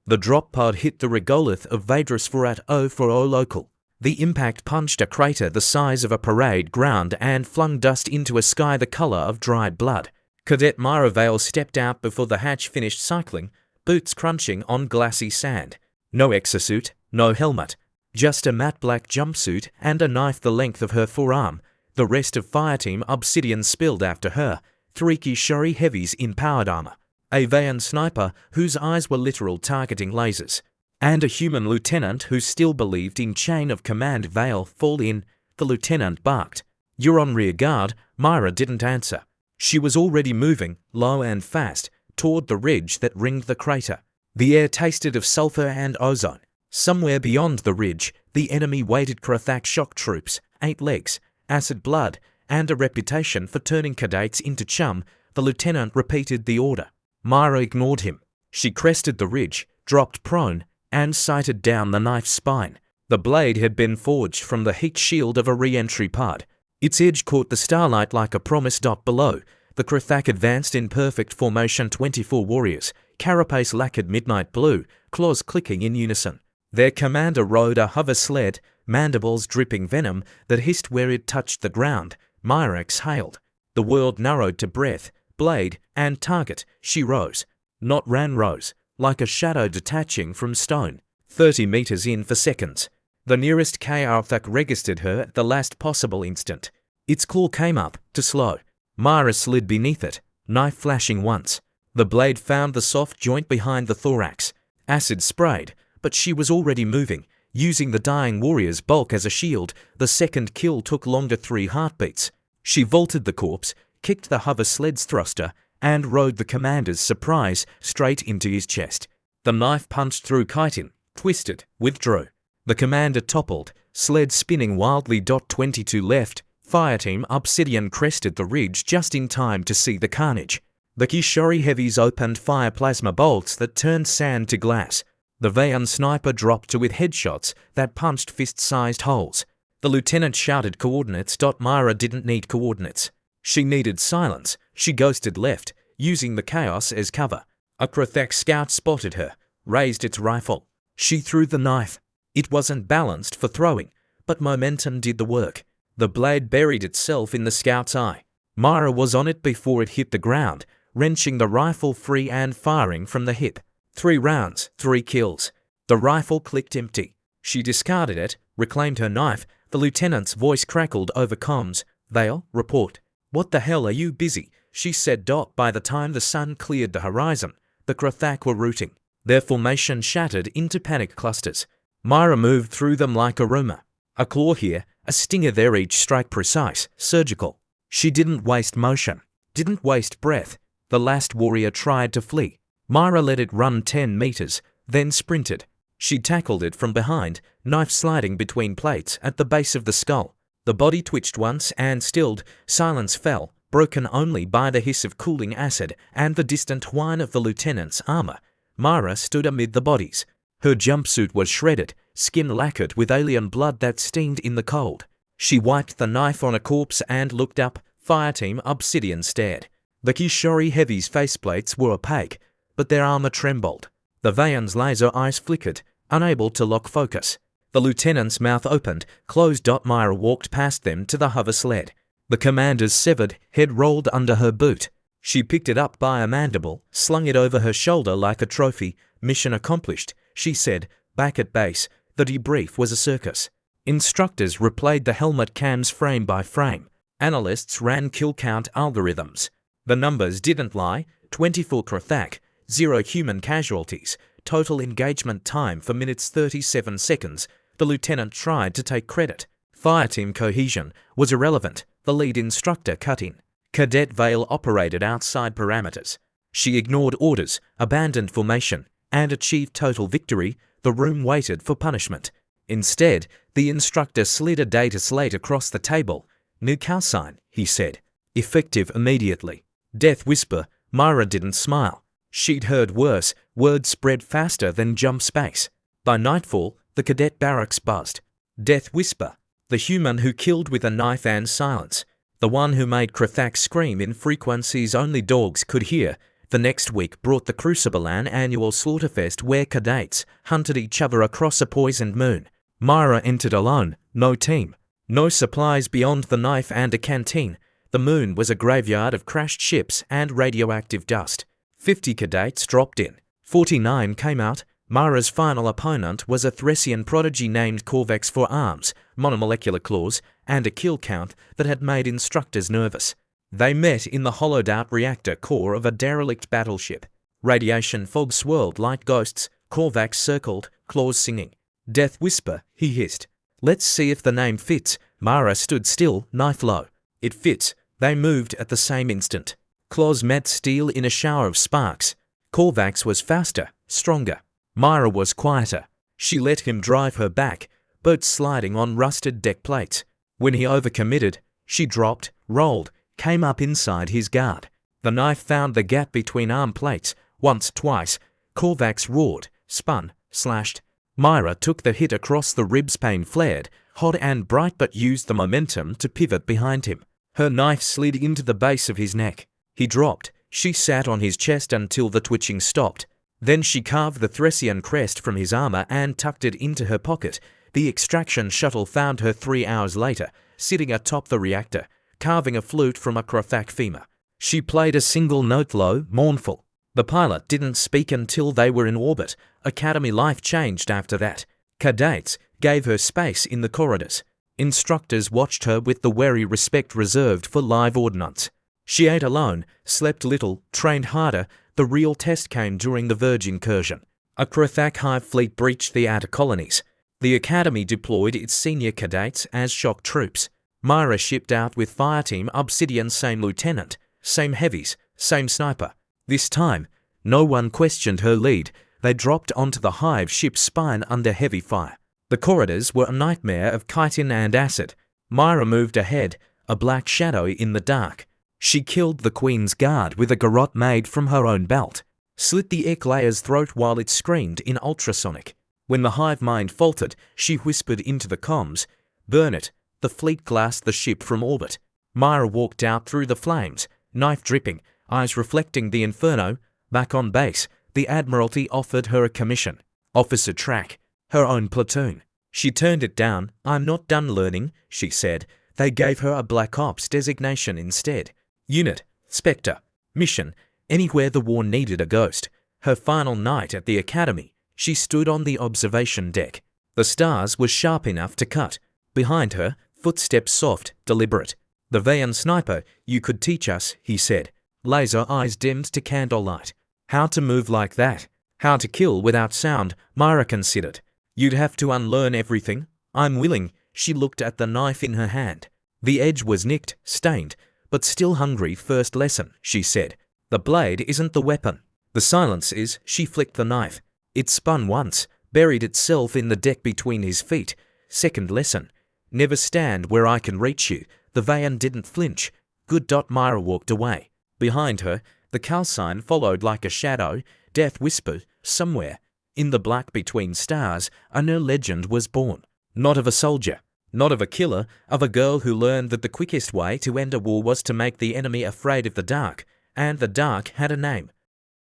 The drop pod hit the regolith of Vadris for 040 local. The impact punched a crater the size of a parade ground and flung dust into a sky the color of dried blood. Cadet Myra Vale stepped out before the hatch finished cycling, boots crunching on glassy sand. No exosuit, no helmet, just a matte black jumpsuit and a knife the length of her forearm. The rest of Fireteam Obsidian spilled after her, 3 HFY heavies in powered armor, a Vayan sniper whose eyes were literal targeting lasers, and a human lieutenant who still believed in chain of command Vale fall in. The lieutenant barked. "You're on rear guard." Myra didn't answer. She was already moving, low and fast, toward the ridge that ringed the crater. The air tasted of sulfur and ozone. Somewhere beyond the ridge, the enemy waited Krathak shock troops, 8 legs, acid blood, and a reputation for turning cadets into chum. The lieutenant repeated the order. Myra ignored him. She crested the ridge, dropped prone, and sighted down the knife's spine. The blade had been forged from the heat shield of a re-entry pod. Its edge caught the starlight like a promise. Below, the Krathak advanced in perfect formation. 24 warriors, carapace lacquered midnight blue, claws clicking in unison. Their commander rode a hover sled, mandibles dripping venom that hissed where it touched the ground. Myra exhaled. The world narrowed to breath, blade, and target. She rose. Not ran, rose. Like a shadow detaching from stone, 30 meters in for seconds. The nearest Krathak registered her at the last possible instant. Its claw came up, to slow. Myra slid beneath it, knife flashing once. The blade found the soft joint behind the thorax. Acid sprayed, but she was already moving, using the dying warrior's bulk as a shield. The second kill took longer, 3 heartbeats. She vaulted the corpse, kicked the hover sled's thruster, and rode the commander's surprise straight into his chest. The knife punched through chitin, twisted, withdrew. The commander toppled, sled spinning wildly. 22 left. Fireteam Obsidian crested the ridge just in time to see the carnage. The HFY heavies opened fire plasma bolts that turned sand to glass. The Vayan sniper dropped to with headshots that punched fist-sized holes. The lieutenant shouted coordinates. Myra didn't need coordinates. She needed silence. She ghosted left, using the chaos as cover. A Krathak scout spotted her, raised its rifle. She threw the knife. It wasn't balanced for throwing, but momentum did the work. The blade buried itself in the scout's eye. Myra was on it before it hit the ground, wrenching the rifle free and firing from the hip. 3 rounds, 3 kills. The rifle clicked empty. She discarded it, reclaimed her knife. The lieutenant's voice crackled over comms. "Vale, report." "What the hell are you busy?" she said. By the time the sun cleared the horizon, the Krathak were rooting. Their formation shattered into panic clusters. Myra moved through them like a roamer. A claw here, a stinger there, each strike precise, surgical. She didn't waste motion, didn't waste breath. The last warrior tried to flee. Myra let it run 10 meters, then sprinted. She tackled it from behind, knife sliding between plates at the base of the skull. The body twitched once and stilled. Silence fell, broken only by the hiss of cooling acid and the distant whine of the lieutenant's armor. Myra stood amid the bodies. Her jumpsuit was shredded, skin lacquered with alien blood that steamed in the cold. She wiped the knife on a corpse and looked up. Fireteam Obsidian stared. The HFY heavies' faceplates were opaque, but their armor trembled. The Vayan's laser eyes flickered, unable to lock focus. The lieutenant's mouth opened, closed. Myra walked past them to the hover sled. The commander's severed head rolled under her boot. She picked it up by a mandible, slung it over her shoulder like a trophy. "Mission accomplished," she said, back at base. The debrief was a circus. Instructors replayed the helmet cams frame by frame. Analysts ran kill count algorithms. The numbers didn't lie. 24 Krathak, 0 human casualties. Total engagement time for minutes 37 seconds. The lieutenant tried to take credit. Fireteam cohesion was irrelevant. The lead instructor cut in. Cadet Vale operated outside parameters. She ignored orders, abandoned formation, and achieved total victory. The room waited for punishment. Instead, the instructor slid a data slate across the table. "New calcine," he said. "Effective immediately." Death whisper. Myra didn't smile. She'd heard worse. Words spread faster than jump space. By nightfall, the cadet barracks buzzed. Death whisper. The human who killed with a knife and silence. The one who made Krathak scream in frequencies only dogs could hear. The next week brought the Cruciblean annual Slaughterfest where cadets hunted each other across a poisoned moon. Myra entered alone, no team, no supplies beyond the knife and a canteen. The moon was a graveyard of crashed ships and radioactive dust. 50 cadets dropped in. 49 came out. Myra's final opponent was a Thracian prodigy named Corvax for arms, monomolecular claws, and a kill count that had made instructors nervous. They met in the hollowed-out reactor core of a derelict battleship. Radiation fog swirled like ghosts. Corvax circled, claws singing. "Death whisper," he hissed. "Let's see if the name fits." Myra stood still, knife low. "It fits." They moved at the same instant. Claws met steel in a shower of sparks. Corvax was faster, stronger. Myra was quieter. She let him drive her back, boats sliding on rusted deck plates. When he overcommitted, she dropped, rolled, came up inside his guard. The knife found the gap between arm plates. Once, twice. Corvax roared, spun, slashed. Myra took the hit across the ribs. Pain flared, hot and bright, but used the momentum to pivot behind him. Her knife slid into the base of his neck. He dropped. She sat on his chest until the twitching stopped. Then she carved the Thracian crest from his armor and tucked it into her pocket. The extraction shuttle found her 3 hours later, sitting atop the reactor, carving a flute from a Crothak femur. She played a single note low, mournful. The pilot didn't speak until they were in orbit. Academy life changed after that. Cadets gave her space in the corridors. Instructors watched her with the wary respect reserved for live ordnance. She ate alone, slept little, trained harder. The real test came during the Verge incursion. A Crothak hive fleet breached the outer colonies. The Academy deployed its senior cadets as shock troops. Myra shipped out with Fireteam Obsidian, same lieutenant, same heavies, same sniper. This time, no one questioned her lead. They dropped onto the hive ship's spine under heavy fire. The corridors were a nightmare of chitin and acid. Myra moved ahead, a black shadow in the dark. She killed the Queen's guard with a garrote made from her own belt, slit the Eclair's throat while it screamed in ultrasonic. When the hive mind faltered, she whispered into the comms, "Burn it." The fleet glassed the ship from orbit. Myra walked out through the flames, knife dripping, eyes reflecting the inferno. Back on base, the Admiralty offered her a commission. Officer track, her own platoon. She turned it down. "I'm not done learning," she said. They gave her a Black Ops designation instead. Unit, Spectre, mission, anywhere the war needed a ghost. Her final night at the Academy, she stood on the observation deck. The stars were sharp enough to cut. Behind her, footsteps soft, deliberate. "The Vayan sniper, you could teach us," he said. Laser eyes dimmed to candlelight. "How to move like that? How to kill without sound?" Myra considered. "You'd have to unlearn everything." "I'm willing." She looked at the knife in her hand. The edge was nicked, stained, but still hungry. "First lesson," she said. "The blade isn't the weapon. The silence is." She flicked the knife. It spun once, buried itself in the deck between his feet. "Second lesson. Never stand where I can reach you." The Vayan didn't flinch. "Good." Myra walked away. Behind her, the calcine followed like a shadow. Death whispered, somewhere, in the black between stars, a new legend was born. Not of a soldier, not of a killer, of a girl who learned that the quickest way to end a war was to make the enemy afraid of the dark, and the dark had a name.